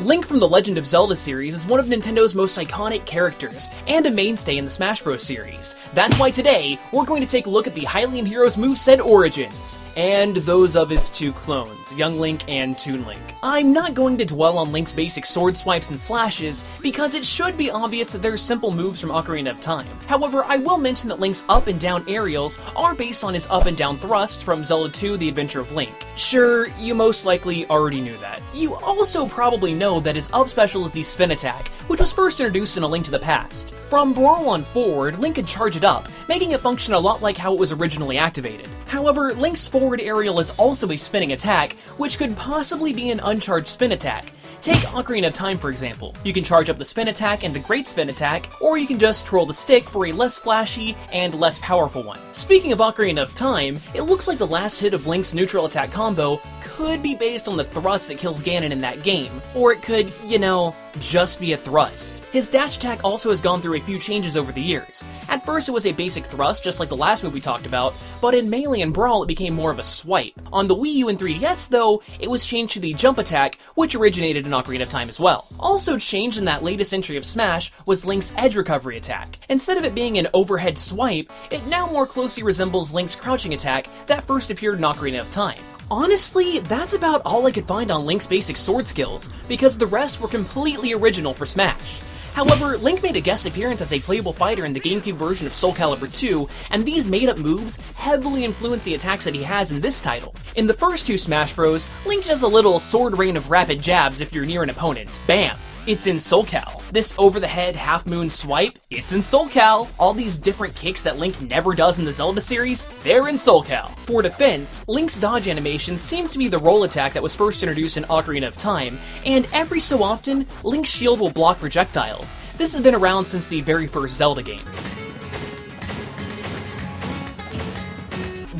Link from the Legend of Zelda series is one of Nintendo's most iconic characters, and a mainstay in the Smash Bros. Series. That's why today, we're going to take a look at the Hylian hero's moveset origins, and those of his two clones, Young Link and Toon Link. I'm not going to dwell on Link's basic sword swipes and slashes, because it should be obvious that they're simple moves from Ocarina of Time. However, I will mention that Link's up and down aerials are based on his up and down thrust from Zelda 2: The Adventure of Link. Sure, you most likely already knew that. You also probably know that his up special is the spin attack, which was first introduced in A Link to the Past. From Brawl on forward, Link could charge it up, making it function a lot like how it was originally activated. However, Link's forward aerial is also a spinning attack, which could possibly be an uncharged spin attack. Take Ocarina of Time for example. You can charge up the spin attack and the great spin attack, or you can just twirl the stick for a less flashy and less powerful one. Speaking of Ocarina of Time, it looks like the last hit of Link's neutral attack combo could be based on the thrust that kills Ganon in that game, or it could, just be a thrust. His dash attack also has gone through a few changes over the years. At first it was a basic thrust, just like the last move we talked about, but in Melee and Brawl it became more of a swipe. On the Wii U and 3DS though, it was changed to the jump attack, which originated in Ocarina of Time as well. Also changed in that latest entry of Smash was Link's edge recovery attack. Instead of it being an overhead swipe, it now more closely resembles Link's crouching attack that first appeared in Ocarina of Time. Honestly, that's about all I could find on Link's basic sword skills, because the rest were completely original for Smash. However, Link made a guest appearance as a playable fighter in the GameCube version of Soul Calibur 2, and these made-up moves heavily influence the attacks that he has in this title. In the first two Smash Bros, Link does a little sword rain of rapid jabs if you're near an opponent. Bam! It's in Soul Cal. This over-the-head half-moon swipe, it's in Soul Cal. All these different kicks that Link never does in the Zelda series, they're in Soul Cal. For defense, Link's dodge animation seems to be the roll attack that was first introduced in Ocarina of Time, and every so often, Link's shield will block projectiles. This has been around since the very first Zelda game.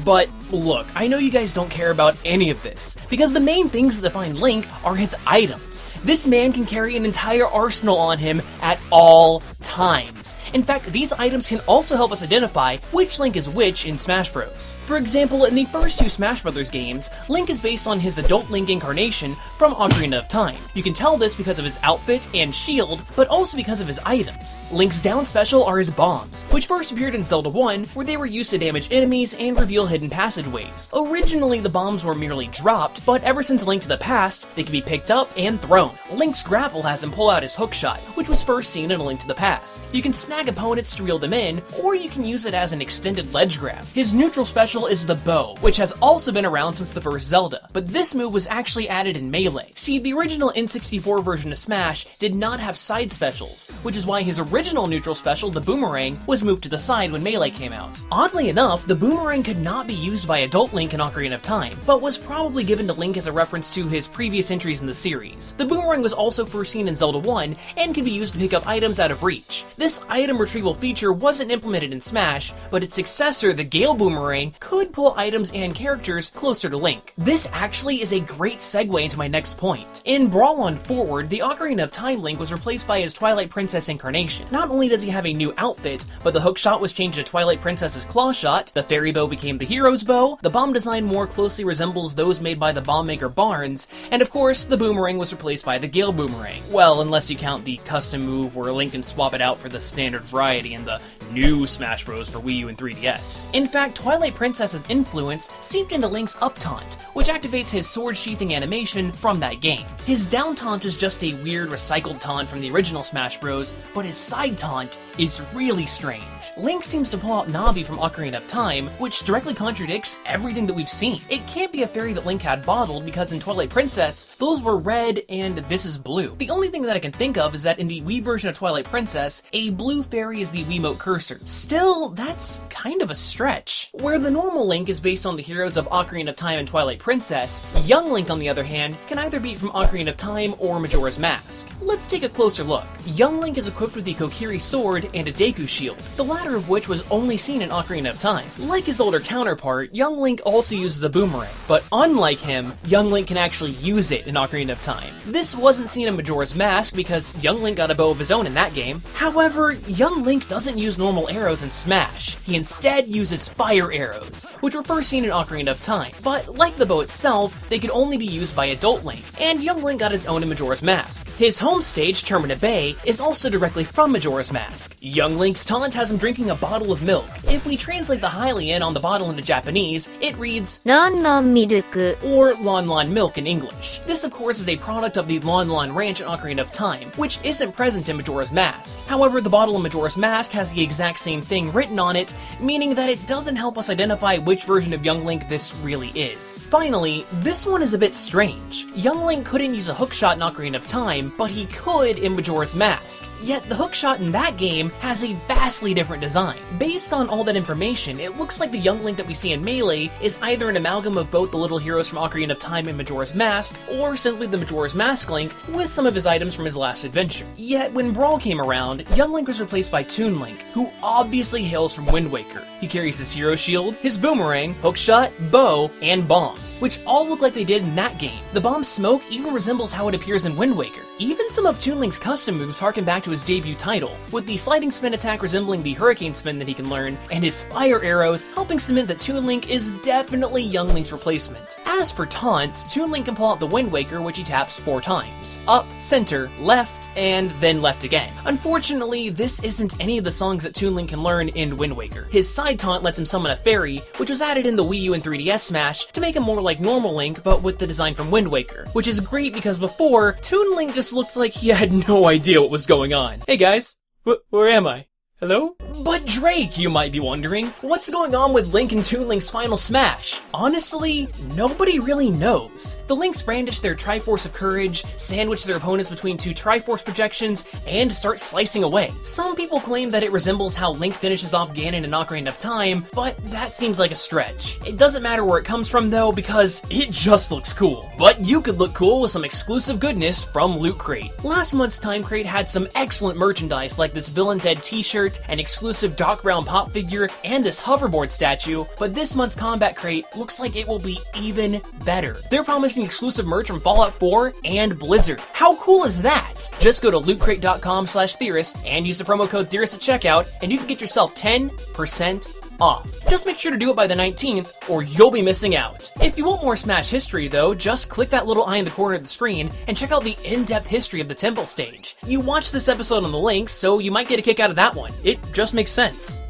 But look, I know you guys don't care about any of this, because the main things that define Link are his items. This man can carry an entire arsenal on him at all times. In fact, these items can also help us identify which Link is which in Smash Bros. For example, in the first two Smash Bros. Games, Link is based on his adult Link incarnation from Ocarina of Time. You can tell this because of his outfit and shield, but also because of his items. Link's down special are his bombs, which first appeared in Zelda 1, where they were used to damage enemies and reveal hidden passageways. Originally, the bombs were merely dropped, but ever since Link to the Past, they can be picked up and thrown. Link's grapple has him pull out his hookshot, which was first seen in A Link to the Past. You can snag opponents to reel them in, or you can use it as an extended ledge grab. His neutral special is the bow, which has also been around since the first Zelda, but this move was actually added in Melee. See, the original N64 version of Smash did not have side specials, which is why his original neutral special, the boomerang, was moved to the side when Melee came out. Oddly enough, the boomerang could not be used by adult Link in Ocarina of Time, but was probably given to Link as a reference to his previous entries in the series. The boomerang was also first seen in Zelda 1, and can be used to pick up items out of reach. This item retrieval feature wasn't implemented in Smash, but its successor, the Gale Boomerang, could pull items and characters closer to Link. This actually is a great segue into my next point. In Brawl on Forward, the Ocarina of Time Link was replaced by his Twilight Princess incarnation. Not only does he have a new outfit, but the hookshot was changed to Twilight Princess's claw shot, the fairy bow became the hero's bow, the bomb design more closely resembles those made by the bomb maker Barnes, and of course, the boomerang was replaced by the Gale Boomerang. Well, unless you count the custom move where Link can swap it out for the standard variety in the new Smash Bros. For Wii U and 3DS. In fact, Twilight Princess's influence seeped into Link's up taunt, which activates his sword sheathing animation from that game. His down taunt is just a weird recycled taunt from the original Smash Bros., but his side taunt is really strange. Link seems to pull out Navi from Ocarina of Time, which directly contradicts everything that we've seen. It can't be a fairy that Link had bottled, because in Twilight Princess, those were red and this is blue. The only thing that I can think of is that in the Wii version of Twilight Princess, a blue fairy is the Wiimote cursor. Still, that's kind of a stretch. Where the normal Link is based on the heroes of Ocarina of Time and Twilight Princess, Young Link, on the other hand, can either be from Ocarina of Time or Majora's Mask. Let's take a closer look. Young Link is equipped with the Kokiri sword and a Deku shield, the latter of which was only seen in Ocarina of Time. Like his older counterpart, Young Link also uses a boomerang, but unlike him, Young Link can actually use it in Ocarina of Time. This wasn't seen in Majora's Mask because Young Link got a bow of his own in that game. However, Young Link doesn't use normal normal arrows in Smash. He instead uses fire arrows, which were first seen in Ocarina of Time. But like the bow itself, they could only be used by adult Link, and young Link got his own in Majora's Mask. His home stage, Termina Bay, is also directly from Majora's Mask. Young Link's taunt has him drinking a bottle of milk. If we translate the Hylian on the bottle into Japanese, it reads Non non milk. or Lon Lon Milk in English. This of course is a product of the Lon Lon Ranch in Ocarina of Time, which isn't present in Majora's Mask. However, the bottle in Majora's Mask has the exact same thing written on it, meaning that it doesn't help us identify which version of Young Link this really is. Finally, this one is a bit strange. Young Link couldn't use a hookshot in Ocarina of Time, but he could in Majora's Mask. Yet the hookshot in that game has a vastly different design. Based on all that information, it looks like the Young Link that we see in Melee is either an amalgam of both the little heroes from Ocarina of Time and Majora's Mask, or simply the Majora's Mask Link with some of his items from his last adventure. Yet when Brawl came around, Young Link was replaced by Toon Link, who obviously hails from Wind Waker. He carries his hero shield, his boomerang, hookshot, bow, and bombs, which all look like they did in that game. The bomb's smoke even resembles how it appears in Wind Waker. Even some of Toon Link's custom moves harken back to his debut title, with the sliding spin attack resembling the hurricane spin that he can learn, and his fire arrows helping cement that Toon Link is definitely Young Link's replacement. As for taunts, Toon Link can pull out the Wind Waker, which he taps 4 times. Up, center, left, and then left again. Unfortunately, this isn't any of the songs that Toon Link can learn in Wind Waker. His side taunt lets him summon a fairy, which was added in the Wii U and 3DS Smash to make him more like normal Link, but with the design from Wind Waker, which is great because before, Toon Link just looked like he had no idea what was going on. Hey guys, where am I? Hello? But Drake, you might be wondering, what's going on with Link and Toon Link's final smash? Honestly, nobody really knows. The Links brandish their Triforce of Courage, sandwich their opponents between 2 Triforce projections, and start slicing away. Some people claim that it resembles how Link finishes off Ganon in Ocarina of Time, but that seems like a stretch. It doesn't matter where it comes from though, because it just looks cool. But you could look cool with some exclusive goodness from Loot Crate. Last month's Time Crate had some excellent merchandise like this Bill and Ted t-shirt, an exclusive Doc Brown pop figure, and this hoverboard statue, but this month's Combat Crate looks like it will be even better. They're promising exclusive merch from Fallout 4 and Blizzard. How cool is that? Just go to lootcrate.com/theorist and use the promo code theorist at checkout, and you can get yourself 10% off. Just make sure to do it by the 19th or you'll be missing out. If you want more Smash history though, just click that little eye in the corner of the screen and check out the in-depth history of the temple stage. You watched this episode on the link, so you might get a kick out of that one. It just makes sense.